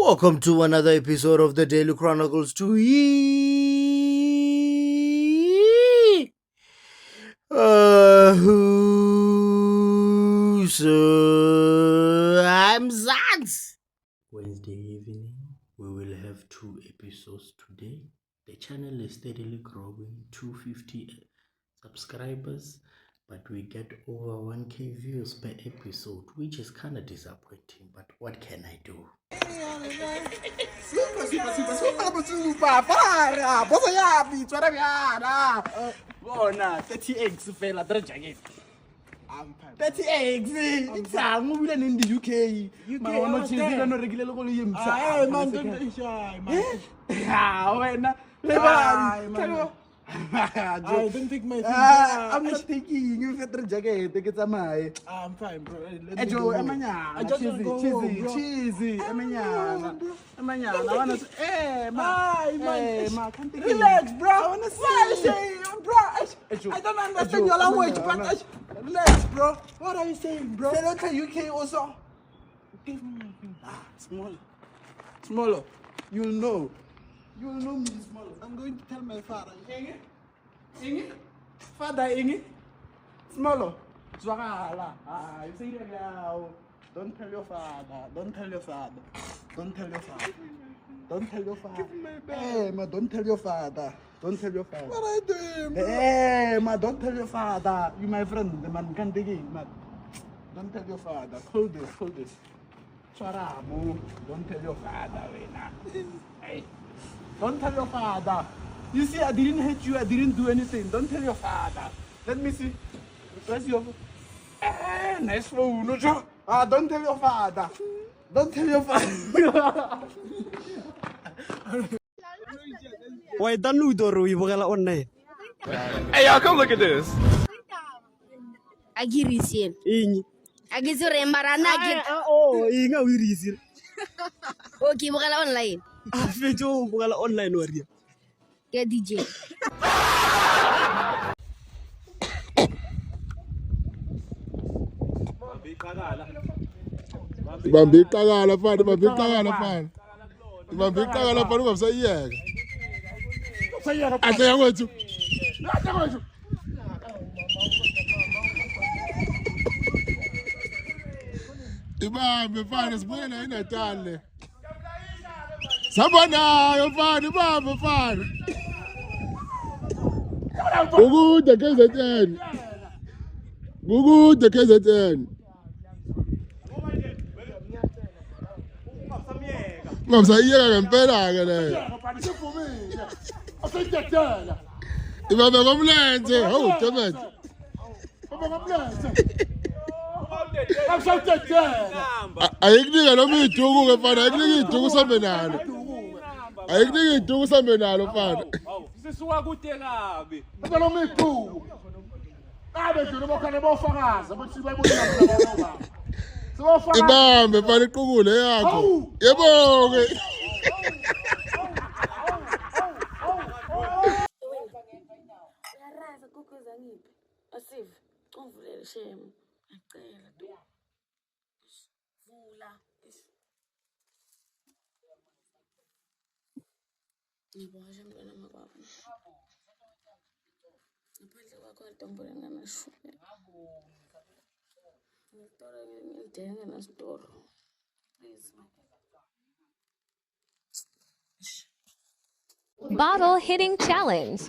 Welcome to another episode of the Daily Chronicles to I'm Zans. Wednesday evening, we will have two episodes today. The channel is steadily growing, 250 subscribers, but we get over 1k views per episode, which is kind of disappointing, but what can I do? Super, para! Bosa yapi, tswara byana. Bona 30 eggs fela jacket. 30 eggs. Itsang o bile in the UK. Ma wa cheese no rekile le go le yimtsa. Hey man, don't shy man. Ha, wena. Le ba. I don't think my I'm not thinking you get the jacket, take it amaye. I'm fine, bro. Ejo amanyana. Cheesy. Amanyana. I wanna say, hey, man, relax, bro. I wanna say, what are you saying, bro? I don't understand your language, but relax, bro. What are you saying, bro? Say not UK also. Give me smaller. You'll know me smaller. I'm going to tell my father. Inge? Father, Inge? Smaller. Zwagala. You say that now. Don't tell your father. Don't tell your father. Hey, ma, don't tell your father. What are you doing, bro? Hey, ma, don't tell your father. You my friend, the man can't dig in, man. Don't tell your father. Hold this. Charamu. Don't tell your father, Rena. Hey. Don't tell your father. You see, I didn't hate you. I didn't do anything. Don't tell your father. Let me see. Press your... nice phone. Don't tell your father. Why don't you do it online? Hey, y'all, come look at this. Agirisin. Ing. Agisure marana agir. Inga wirisin. Okay, bukala online. Fejo bukala online warrior. Ke DJ. Bambikagala fana ungabusayiyeka. Asaya kwethu. Ibambe fana sibuye la eNatal le. Sabona fana ibambe fana. Gugude KZN. Ngabusayiyeka ngempela ke le. Ibambe ngomlenze, hawu Thomas. Ayikunika noma iduku ke mfana, ayikunika iduku usambe nalo mfana. Sisuka kude kabi. Noma iduku. Abe nje bokhane bofakaza bathi bayibona baba. Ibambe mfana iqukule yakho. Yebo ke. Yaraza kukuza ngiphi? Asive. Uvulele shame. Ngicela tu. Vula. Ngibona mntwana makwabo. Ngaphandle kwakho ntombolo ngamashumi. Ngitoro ngidenge nasitoro. Please. Bottle hitting challenge.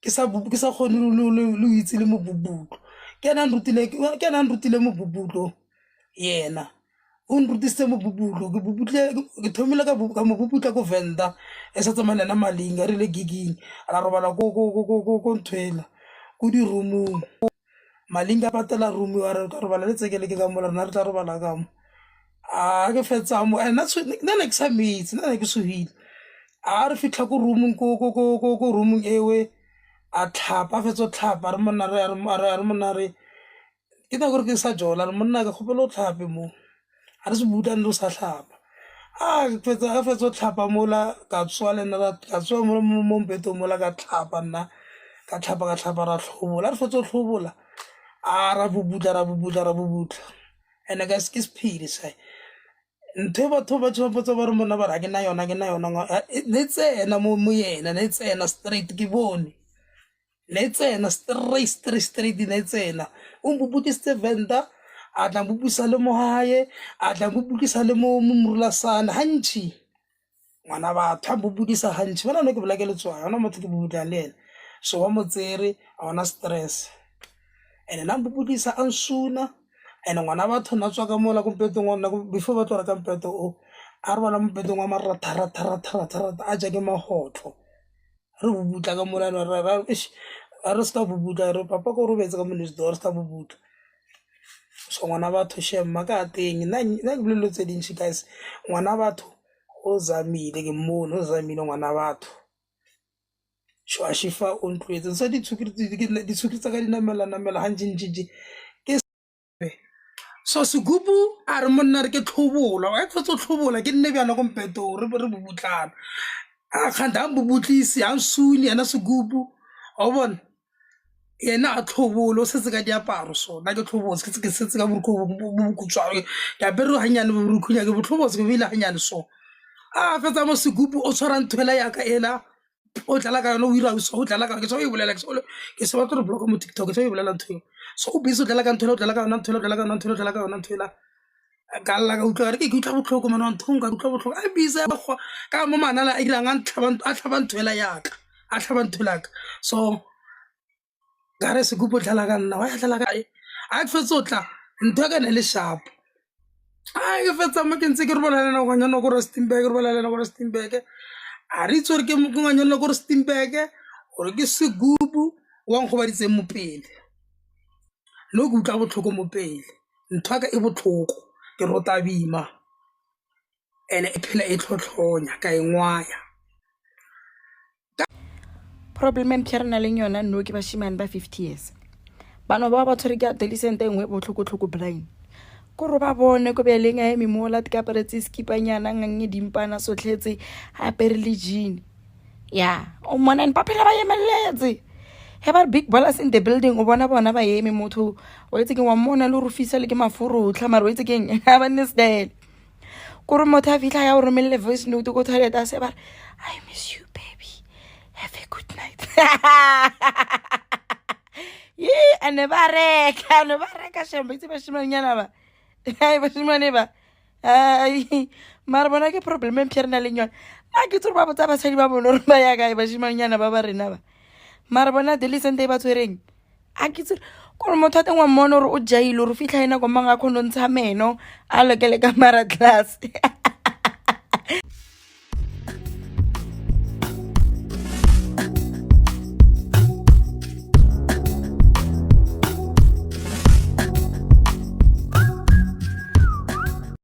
ke sa kgone lo itse le mo bubutlo ke na nrutile mo bubutlo yena o nrutise mo bubutlo ke thomile ka mo bubutla ko Venda e sa tsamana na Malinga re le giging ra robala ko nthwela ko di roomong Malinga patela room wa re ka robala le tsekele ke ka mola rena re tla robala ka mo ke fetsa mo and that's nna ke sa meet nna ke suhile re fitla ko roomong ko roomong ewe a tlhapa fetso tlhapa re monna re ke tla gore ke sa jola re monna ka khopelo tlhape mo a re se butang lo sa tlhapa ke fetso tlhapa mola ka tswa le nna ka tswa mo mpeto mola ka tlhapa nna ka tlhapa ra tlhobola re fetso tlhobola ra bubutla and guys ke speed sai ntho batho ba tshwapotsa ba re mona ba ra ke na yona ne tsena mo yena ne tsena straight ke bone ne tsena straight ne tsena bubutise Venda a tla bubisa le mo hae a tla bubukisa le mo mrulasana hantshi ngwana batho bubudisa hantshi bana no ke bola ke letswa yona motho ke bubutla le ene so wa motsere a ona stress ene na bubudisa ansuna ene ngwana batho na tswa ka mola ko mpetong ngwana before ba tswa ka mpeto o a re bana mpetong wa maratha a ja ke mahotlo re bubutla ka mola re ska bubutla re papa ko robetse ka monesi do re ska bubutla so ngwana batho shema ka teng nna ke bolelo tse dintsi guys ngwana batho o zamile ke mmono o zamile ngwana batho so a shifa o ntlwetse sa ditshukiri tsa ka dinamela hanjinjiji ke so segubu a re monna re ke tlhobola wa tshotso tlhobola ke nne bjana go mpeto re bubutlana a khanda bubutlisi a nsuni ana segubu o bona yena a tlhobolo se se ka diaparo so na ke tlhobotse ke setse ka burukhu bukutswa ya bere hanyane burukhunya ke botlhobotse ke bile hanyane so fetsa mo segubu o tshwara nthwela ya ka ela o tlala ka yona o ira so o tlala ka ke so e bolela ke se batlo re block mo TikTok so e bolela ntho so o busy o tlala ka nthwela o tlala ka yona nthwela ka lla ka utlwa re ke utla botlhoko mana ntho nka utla botlhoko a busy ka mo manala a irang a tlhaba nthwela ya ka a tlhaba nthwela ka so gare segubu tlala ka nna wa tlala ka a ke fetsa tla ntho ka ne le sharp ke fetsa mo ke ntse ke re bolela go nyana go Rustenburg a re tsore ke mo nganyana go Rustenburg gore ke segubu wa go ba ditse mo pele no go utla botlhoko mo pele ntho ka e botlhoko ke rota bima ene e phela e tlhotlhonya ka engwaya problem empirana le yona no ke bashimane ba 50 years bano ba tshwere ke adolescent engwe botlhoko blind ko ro ba bone ko be lenga e mimola ka paretsi skipanyana nganye dimpana sotlhetse a perligine ya o mona en papela ba yemeletse he ba big ballers in the building o bona ba yeme motho o itse ke wa mona le rufisa le ke mafuro tlhamar o itse ke eng ha ba nesdel ko ro motho a fitla ya o romelle voice note ko toilet a se ba I miss you baby. Have a good night. Yeah, I never reka shamba itse bashimanyana ba. Ai bashimane ba. Ai mara bona ke problem empirana le nyona. Na ke tsorba botsa ba tshedi ba bona re ba ya ga bashimanyana ba rena ba. Mara bona delicent ba tshwereng. A ke tsore ko motho teng wa mona re o jaile re fitla ena go manga khono ntsha meno a lokele ka mara class.